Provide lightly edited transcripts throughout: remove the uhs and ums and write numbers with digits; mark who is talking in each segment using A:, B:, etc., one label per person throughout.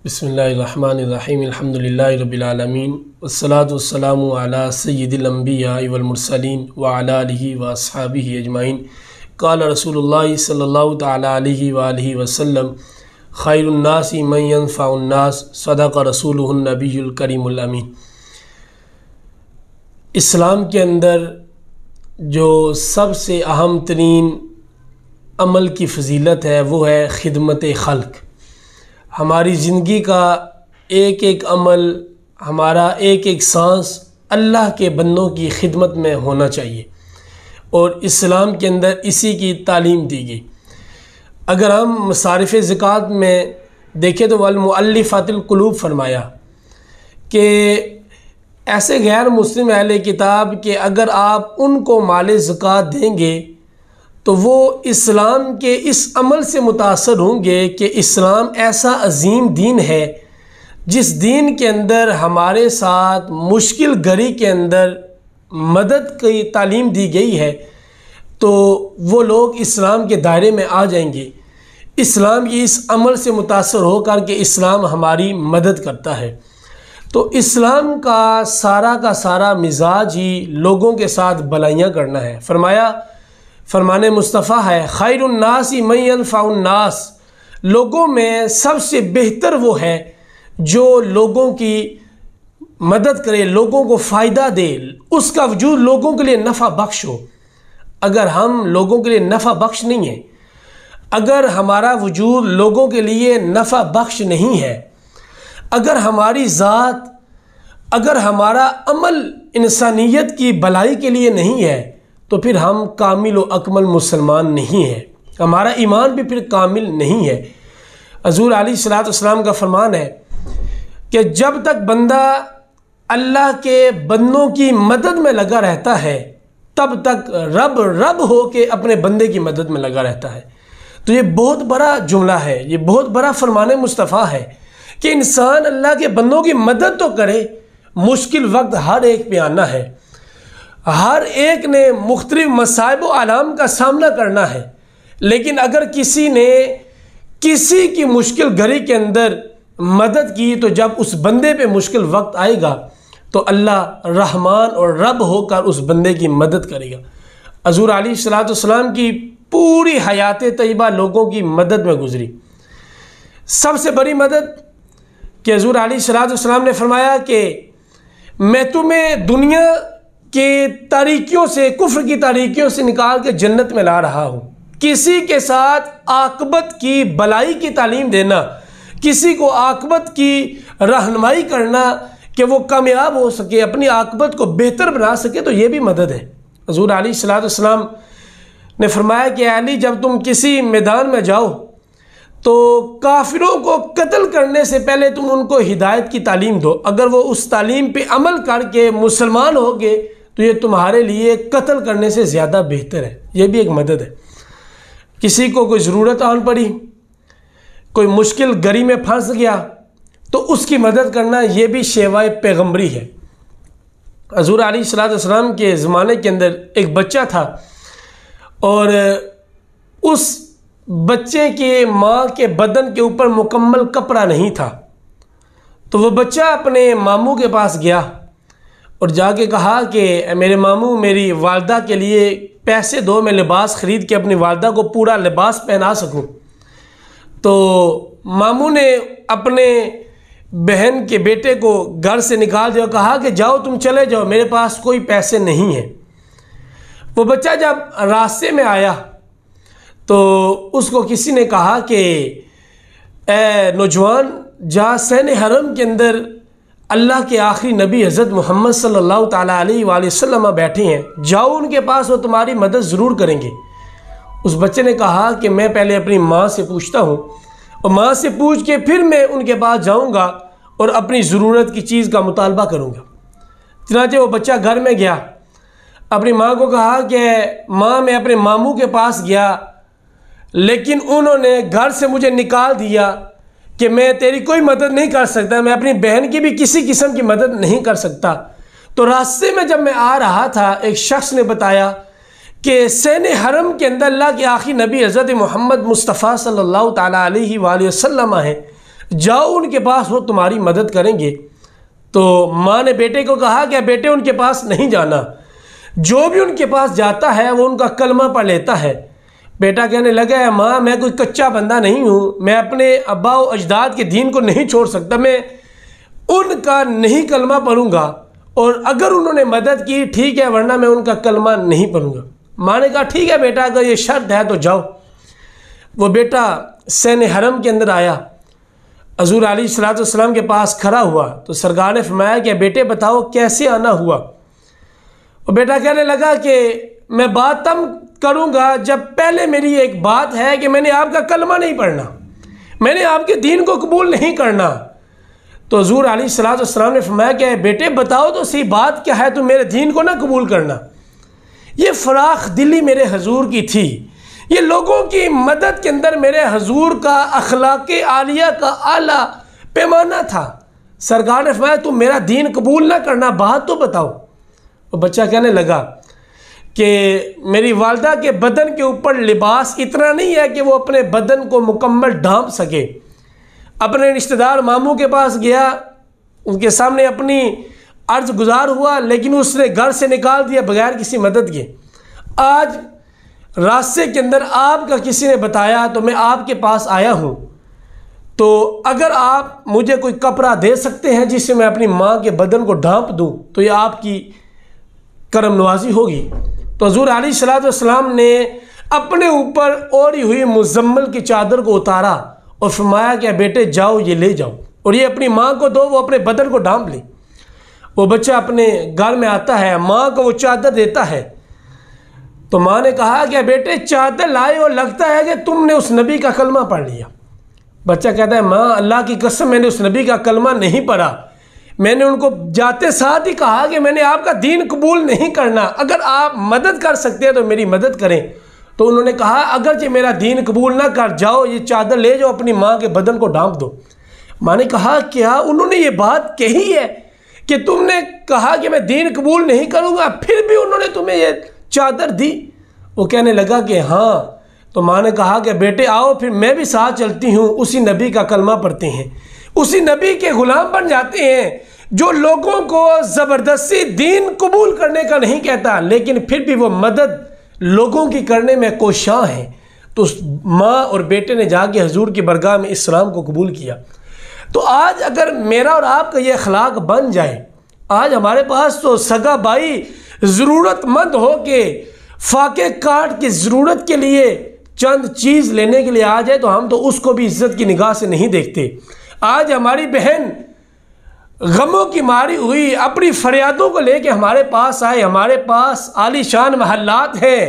A: بسم اللہ الرحمن الرحیم الحمدللہ رب العالمین والصلاة والسلام علی سید الانبیاء والمرسلین وعلی آلہ واصحابہ اجمعین۔ قال رسول اللہ صلی اللہ تعالی علیہ وآلہ وسلم خیر الناس من ينفع الناس صدق رسولہ النبی الکریم الامین۔ اسلام کے اندر جو سب سے اہم ترین عمل کی فضیلت ہے وہ ہے خدمت خلق۔ ہماری زندگی کا ایک ایک عمل، ہمارا ایک ایک سانس اللہ کے بندوں کی خدمت میں ہونا چاہیے، اور اسلام کے اندر اسی کی تعلیم دی گئی۔ اگر ہم مصارف زکوٰۃ میں دیکھیں تو والمؤلفۃ القلوب فرمایا کہ ایسے غیر مسلم اہل کتاب کہ اگر آپ ان کو مال زکوٰۃ دیں گے تو وہ اسلام کے اس عمل سے متاثر ہوں گے کہ اسلام ایسا عظیم دین ہے جس دین کے اندر ہمارے ساتھ مشکل گھڑی کے اندر مدد کی تعلیم دی گئی ہے، تو وہ لوگ اسلام کے دائرے میں آ جائیں گے۔ اسلام کی اس عمل سے متاثر ہو کر کے اسلام ہماری مدد کرتا ہے۔ تو اسلام کا سارا مزاج ہی لوگوں کے ساتھ بھلائیاں کرنا ہے۔ فرمان مصطفیٰ ہے خیر الناس من ينفع الناس، لوگوں میں سب سے بہتر وہ ہے جو لوگوں کی مدد کرے، لوگوں کو فائدہ دے، اس کا وجود لوگوں کے لیے نفع بخش ہو۔ اگر ہم لوگوں کے لیے نفع بخش نہیں ہیں، اگر ہمارا وجود لوگوں کے لیے نفع بخش نہیں ہے، اگر ہماری ذات، اگر ہمارا عمل انسانیت کی بھلائی کے لیے نہیں ہے، تو پھر ہم کامل و اکمل مسلمان نہیں ہیں، ہمارا ایمان بھی پھر کامل نہیں ہے۔ حضور علیہ الصلوۃ والسلام کا فرمان ہے کہ جب تک بندہ اللہ کے بندوں کی مدد میں لگا رہتا ہے تب تک رب ہو کے اپنے بندے کی مدد میں لگا رہتا ہے۔ تو یہ بہت بڑا جملہ ہے، یہ بہت بڑا فرمان مصطفیٰ ہے کہ انسان اللہ کے بندوں کی مدد تو کرے۔ مشکل وقت ہر ایک پہ آنا ہے، ہر ایک نے مختلف مصائب و آلام کا سامنا کرنا ہے، لیکن اگر کسی نے کسی کی مشکل گھڑی کے اندر مدد کی تو جب اس بندے پہ مشکل وقت آئے گا تو اللہ رحمان اور رب ہو کر اس بندے کی مدد کرے گا۔ حضور علیہ الصلوۃ والسلام کی پوری حیات طیبہ لوگوں کی مدد میں گزری۔ سب سے بڑی مدد کہ حضور علیہ الصلوۃ والسلام نے فرمایا کہ میں تمہیں دنیا کہ تاریکیوں سے، کفر کی تاریکیوں سے نکال کے جنت میں لا رہا ہوں۔ کسی کے ساتھ عاقبت کی بھلائی کی تعلیم دینا، کسی کو عاقبت کی رہنمائی کرنا کہ وہ کامیاب ہو سکے، اپنی عاقبت کو بہتر بنا سکے، تو یہ بھی مدد ہے۔ حضور علیہ الصلوۃ والسلام نے فرمایا کہ علی جب تم کسی میدان میں جاؤ تو کافروں کو قتل کرنے سے پہلے تم ان کو ہدایت کی تعلیم دو، اگر وہ اس تعلیم پہ عمل کر کے مسلمان ہوگے تو یہ تمہارے لیے قتل کرنے سے زیادہ بہتر ہے۔ یہ بھی ایک مدد ہے۔ کسی کو کوئی ضرورت آن پڑی، کوئی مشکل گھڑی میں پھنس گیا تو اس کی مدد کرنا، یہ بھی شیوائے پیغمبری ہے۔ حضور علیہ الصلوۃ والسلام کے زمانے کے اندر ایک بچہ تھا، اور اس بچے کے ماں کے بدن کے اوپر مکمل کپڑا نہیں تھا، تو وہ بچہ اپنے ماموں کے پاس گیا اور جا کے کہا کہ میرے ماموں میری والدہ کے لیے پیسے دو، میں لباس خرید کے اپنی والدہ کو پورا لباس پہنا سکوں۔ تو ماموں نے اپنے بہن کے بیٹے کو گھر سے نکال دیا، کہا کہ جاؤ تم چلے جاؤ، میرے پاس کوئی پیسے نہیں ہیں۔ وہ بچہ جب راستے میں آیا تو اس کو کسی نے کہا کہ اے نوجوان، جا سین حرم کے اندر اللہ کے آخری نبی حضرت محمد صلی اللہ تعالیٰ علیہ وآلہ وسلم بیٹھے ہیں، جاؤ ان کے پاس، وہ تمہاری مدد ضرور کریں گے۔ اس بچے نے کہا کہ میں پہلے اپنی ماں سے پوچھتا ہوں، اور ماں سے پوچھ کے پھر میں ان کے پاس جاؤں گا اور اپنی ضرورت کی چیز کا مطالبہ کروں گا۔ چنانچہ وہ بچہ گھر میں گیا، اپنی ماں کو کہا کہ ماں میں اپنے ماموں کے پاس گیا، لیکن انہوں نے گھر سے مجھے نکال دیا کہ میں تیری کوئی مدد نہیں کر سکتا، میں اپنی بہن کی بھی کسی قسم کی مدد نہیں کر سکتا۔ تو راستے میں جب میں آ رہا تھا، ایک شخص نے بتایا کہ سین حرم کے اندر اللہ کے آخری نبی حضرت محمد مصطفیٰ صلی اللہ تعالیٰ علیہ وآلہ وسلم ہیں، جاؤ ان کے پاس، وہ تمہاری مدد کریں گے۔ تو ماں نے بیٹے کو کہا کہ بیٹے ان کے پاس نہیں جانا، جو بھی ان کے پاس جاتا ہے وہ ان کا کلمہ پڑھ لیتا ہے۔ بیٹا کہنے لگا ہے ماں میں کوئی کچا بندہ نہیں ہوں، میں اپنے ابا و اجداد کے دین کو نہیں چھوڑ سکتا، میں ان کا نہیں کلمہ پڑھوں گا، اور اگر انہوں نے مدد کی ٹھیک ہے، ورنہ میں ان کا کلمہ نہیں پڑھوں گا۔ ماں نے کہا ٹھیک ہے بیٹا، اگر یہ شرط ہے تو جاؤ۔ وہ بیٹا سین حرم کے اندر آیا، حضور علیہ الصلوۃ والسلام کے پاس کھڑا ہوا تو سرکار نے فرمایا کہ بیٹے بتاؤ کیسے آنا ہوا؟ وہ بیٹا کہنے لگا کہ میں بات تب کروں گا جب پہلے میری ایک بات ہے کہ میں نے آپ کا کلمہ نہیں پڑھنا، میں نے آپ کے دین کو قبول نہیں کرنا۔ تو حضور علیہ الصلوۃ والسلام نے فرمایا کہ بیٹے بتاؤ تو صحیح بات کیا ہے، تو میرے دین کو نہ قبول کرنا۔ یہ فراخ دلی میرے حضور کی تھی، یہ لوگوں کی مدد کے اندر میرے حضور کا اخلاق عالیہ کا اعلیٰ پیمانہ تھا۔ سرکار نے فرمایا تم میرا دین قبول نہ کرنا، بات تو بتاؤ۔ وہ بچہ کہنے لگا کہ میری والدہ کے بدن کے اوپر لباس اتنا نہیں ہے کہ وہ اپنے بدن کو مکمل ڈھانپ سکے۔ اپنے رشتہ دار ماموں کے پاس گیا، ان کے سامنے اپنی عرض گزار ہوا، لیکن اس نے گھر سے نکال دیا بغیر کسی مدد کے۔ آج راستے کے اندر آپ کا کسی نے بتایا تو میں آپ کے پاس آیا ہوں، تو اگر آپ مجھے کوئی کپڑا دے سکتے ہیں جس سے میں اپنی ماں کے بدن کو ڈھانپ دوں تو یہ آپ کی کرم نوازی ہوگی۔ تو حضور علیہ الصلوۃ والسلام نے اپنے اوپر اوڑھی ہوئی مزمل کی چادر کو اتارا اور فرمایا کہ بیٹے جاؤ یہ لے جاؤ اور یہ اپنی ماں کو دو، وہ اپنے بدن کو ڈھانپ لے۔ وہ بچہ اپنے گھر میں آتا ہے، ماں کو وہ چادر دیتا ہے، تو ماں نے کہا کہ بیٹے چادر لائے اور لگتا ہے کہ تم نے اس نبی کا کلمہ پڑھ لیا۔ بچہ کہتا ہے ماں اللہ کی قسم میں نے اس نبی کا کلمہ نہیں پڑھا، میں نے ان کو جاتے ساتھ ہی کہا کہ میں نے آپ کا دین قبول نہیں کرنا، اگر آپ مدد کر سکتے ہیں تو میری مدد کریں۔ تو انہوں نے کہا اگرچہ میرا دین قبول نہ کر جاؤ، یہ چادر لے جاؤ اپنی ماں کے بدن کو ڈھانپ دو۔ ماں نے کہا کیا انہوں نے یہ بات کہی ہے کہ تم نے کہا کہ میں دین قبول نہیں کروں گا، پھر بھی انہوں نے تمہیں یہ چادر دی؟ وہ کہنے لگا کہ ہاں۔ تو ماں نے کہا کہ بیٹے آؤ پھر میں بھی ساتھ چلتی ہوں، اسی نبی کا کلمہ پڑھتے ہیں، اسی نبی کے غلام بن جاتے ہیں جو لوگوں کو زبردستی دین قبول کرنے کا نہیں کہتا، لیکن پھر بھی وہ مدد لوگوں کی کرنے میں کوشاں ہیں۔ تو ماں اور بیٹے نے جا کے حضور کی بارگاہ میں اسلام کو قبول کیا۔ تو آج اگر میرا اور آپ کا یہ اخلاق بن جائے، آج ہمارے پاس تو سگا بھائی ضرورت مند ہو کے فاقے کاٹ کی ضرورت کے لیے چند چیز لینے کے لیے آ جائے تو ہم تو اس کو بھی عزت کی نگاہ سے نہیں دیکھتے۔ آج ہماری بہن غموں کی ماری ہوئی اپنی فریادوں کو لے کے ہمارے پاس آئے، ہمارے پاس عالی شان محلات ہیں،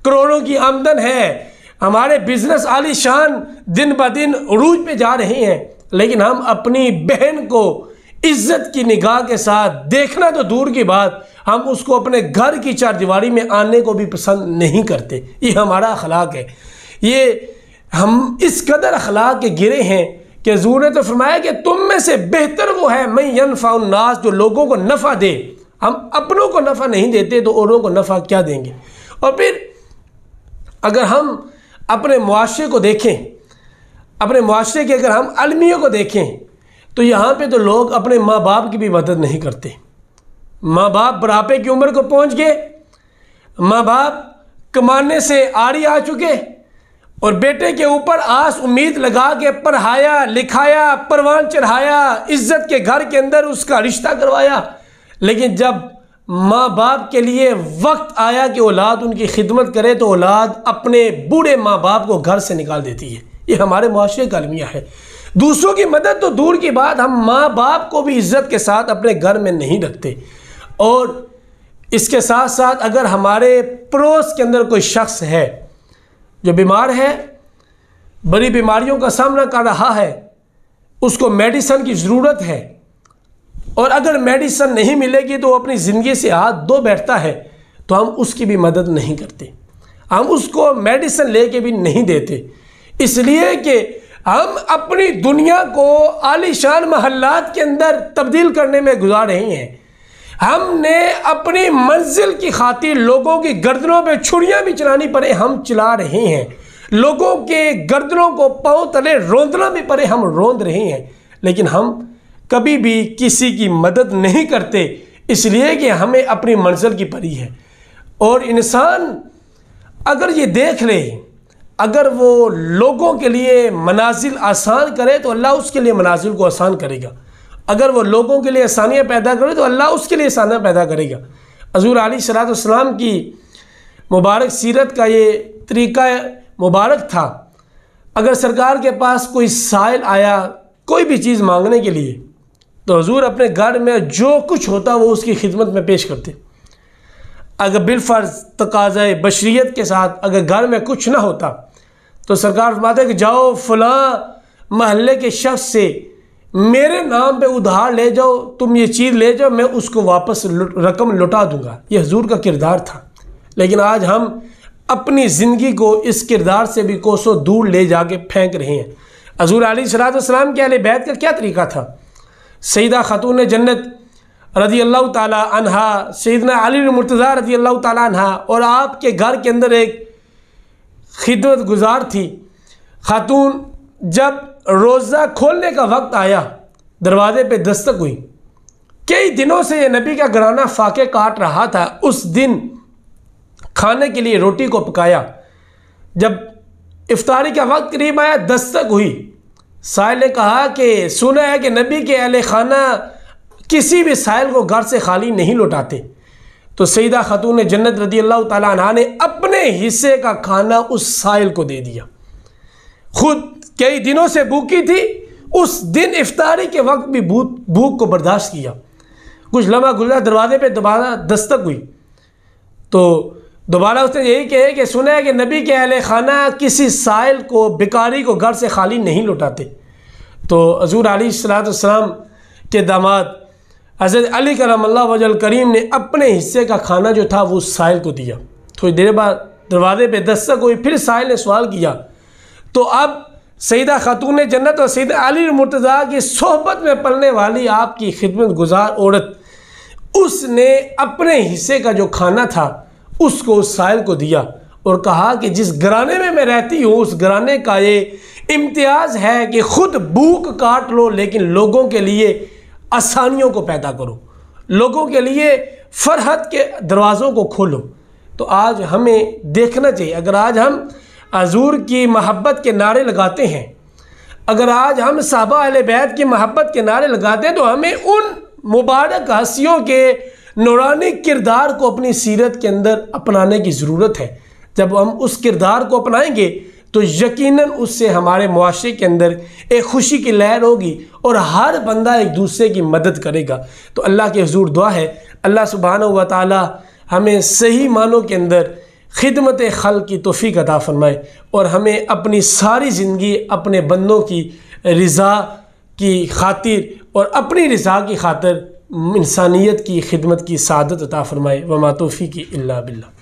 A: کروڑوں کی آمدن ہے، ہمارے بزنس عالی شان دن بدن عروج پہ جا رہے ہیں، لیکن ہم اپنی بہن کو عزت کی نگاہ کے ساتھ دیکھنا تو دور کی بات، ہم اس کو اپنے گھر کی چار دیواری میں آنے کو بھی پسند نہیں کرتے۔ یہ ہمارا اخلاق ہے، یہ ہم اس قدر اخلاق کے گرے ہیں کہ حضور نے تو فرمایا کہ تم میں سے بہتر وہ ہے من ینفع الناس، جو لوگوں کو نفع دے۔ ہم اپنوں کو نفع نہیں دیتے تو اوروں کو نفع کیا دیں گے؟ اور پھر اگر ہم اپنے معاشرے کو دیکھیں، اپنے معاشرے کے اگر ہم المیوں کو دیکھیں تو یہاں پہ تو لوگ اپنے ماں باپ کی بھی مدد نہیں کرتے۔ ماں باپ بڑھاپے کی عمر کو پہنچ گئے، ماں باپ کمانے سے آری آ چکے، اور بیٹے کے اوپر آس امید لگا کے پڑھایا لکھایا، پروان چڑھایا، عزت کے گھر کے اندر اس کا رشتہ کروایا، لیکن جب ماں باپ کے لیے وقت آیا کہ اولاد ان کی خدمت کرے تو اولاد اپنے بوڑھے ماں باپ کو گھر سے نکال دیتی ہے۔ یہ ہمارے معاشرے کا المیہ ہے۔ دوسروں کی مدد تو دور کی بات، ہم ماں باپ کو بھی عزت کے ساتھ اپنے گھر میں نہیں رکھتے۔ اور اس کے ساتھ ساتھ اگر ہمارے پڑوس کے اندر کوئی شخص ہے جو بیمار ہے، بڑی بیماریوں کا سامنا کر رہا ہے، اس کو میڈیسن کی ضرورت ہے، اور اگر میڈیسن نہیں ملے گی تو وہ اپنی زندگی سے ہاتھ دھو بیٹھتا ہے، تو ہم اس کی بھی مدد نہیں کرتے، ہم اس کو میڈیسن لے کے بھی نہیں دیتے، اس لیے کہ ہم اپنی دنیا کو عالی شان محلات کے اندر تبدیل کرنے میں گزار رہے ہیں۔ ہم نے اپنی منزل کی خاطر لوگوں کی گردنوں پہ چھریاں بھی چلانی پڑے ہم چلا رہے ہیں، لوگوں کے گردنوں کو پاؤں تلے روندنا بھی پڑے ہم روند رہے ہیں۔ لیکن ہم کبھی بھی کسی کی مدد نہیں کرتے، اس لیے کہ ہمیں اپنی منزل کی پری ہے۔ اور انسان اگر یہ دیکھ لے، اگر وہ لوگوں کے لیے منازل آسان کرے تو اللہ اس کے لیے منازل کو آسان کرے گا، اگر وہ لوگوں کے لیے آسانیاں پیدا کرے تو اللہ اس کے لیے آسانیاں پیدا کرے گا۔ حضور علیہ الصلوۃ والسلام کی مبارک سیرت کا یہ طریقہ مبارک تھا، اگر سرکار کے پاس کوئی سائل آیا کوئی بھی چیز مانگنے کے لیے تو حضور اپنے گھر میں جو کچھ ہوتا وہ اس کی خدمت میں پیش کرتے۔ اگر بالفرض تقاضۂ بشریت کے ساتھ اگر گھر میں کچھ نہ ہوتا تو سرکار فرماتے کہ جاؤ فلاں محلے کے شخص سے میرے نام پہ ادھار لے جاؤ، تم یہ چیز لے جاؤ، میں اس کو واپس رقم لوٹا دوں گا۔ یہ حضور کا کردار تھا، لیکن آج ہم اپنی زندگی کو اس کردار سے بھی کوسوں دور لے جا کے پھینک رہے ہیں۔ حضور علیہ الصلوۃ والسلام کے اہل بیت کا کیا طریقہ تھا؟ سیدہ خاتون جنت رضی اللہ تعالی عنہا، سیدنا علی المرتضیٰ رضی اللہ تعالی عنہا، اور آپ کے گھر کے اندر ایک خدمت گزار تھی خاتون، جب روزہ کھولنے کا وقت آیا دروازے پہ دستک ہوئی، کئی دنوں سے یہ نبی کا گھرانہ فاقے کاٹ رہا تھا، اس دن کھانے کے لیے روٹی کو پکایا، جب افطاری کا وقت قریب آیا دستک ہوئی، سائل نے کہا کہ سنا ہے کہ نبی کے اہل خانہ کسی بھی سائل کو گھر سے خالی نہیں لوٹاتے، تو سیدہ خاتون جنت رضی اللہ تعالیٰ عنہا نے اپنے حصے کا کھانا اس سائل کو دے دیا۔ خود کئی دنوں سے بھوکی تھی، اس دن افطاری کے وقت بھی بھوک کو برداشت کیا۔ کچھ لمحہ گزرا، دروازے پہ دوبارہ دستک ہوئی تو دوبارہ اس نے یہی کہے کہ سنا ہے کہ نبی کے اہل خانہ کسی سائل کو، بیکاری کو گھر سے خالی نہیں لوٹاتے۔ تو حضور علیہ الصلوۃ والسلام کے داماد حضرت علی کرم اللہ وجہ الکریم نے اپنے حصے کا کھانا جو تھا وہ اس سائل کو دیا۔ تھوڑی دیر بعد دروازے پہ دستک ہوئی، پھر سائل نے سوال کیا، تو اب سیدہ خاتون جنت اور سیدہ علی المرتضیٰ کی صحبت میں پلنے والی آپ کی خدمت گزار عورت، اس نے اپنے حصے کا جو کھانا تھا اس کو اس سائل کو دیا اور کہا کہ جس گھرانے میں میں رہتی ہوں اس گھرانے کا یہ امتیاز ہے کہ خود بھوک کاٹ لو لیکن لوگوں کے لیے آسانیوں کو پیدا کرو، لوگوں کے لیے فرحت کے دروازوں کو کھولو۔ تو آج ہمیں دیکھنا چاہیے، اگر آج ہم حضور کی محبت کے نعرے لگاتے ہیں، اگر آج ہم صحابہ اہل بیت کی محبت کے نعرے لگاتے ہیں تو ہمیں ان مبارک ہستیوں کے نورانی کردار کو اپنی سیرت کے اندر اپنانے کی ضرورت ہے۔ جب ہم اس کردار کو اپنائیں گے تو یقیناً اس سے ہمارے معاشرے کے اندر ایک خوشی کی لہر ہوگی اور ہر بندہ ایک دوسرے کی مدد کرے گا۔ تو اللہ کے حضور دعا ہے اللہ سبحانہ و تعالی ہمیں صحیح معنوں کے اندر خدمت خلق کی توفیق عطا فرمائے اور ہمیں اپنی ساری زندگی اپنے بندوں کی رضا کی خاطر اور اپنی رضا کی خاطر انسانیت کی خدمت کی سعادت عطا فرمائے۔ وما توفیقی الا باللہ۔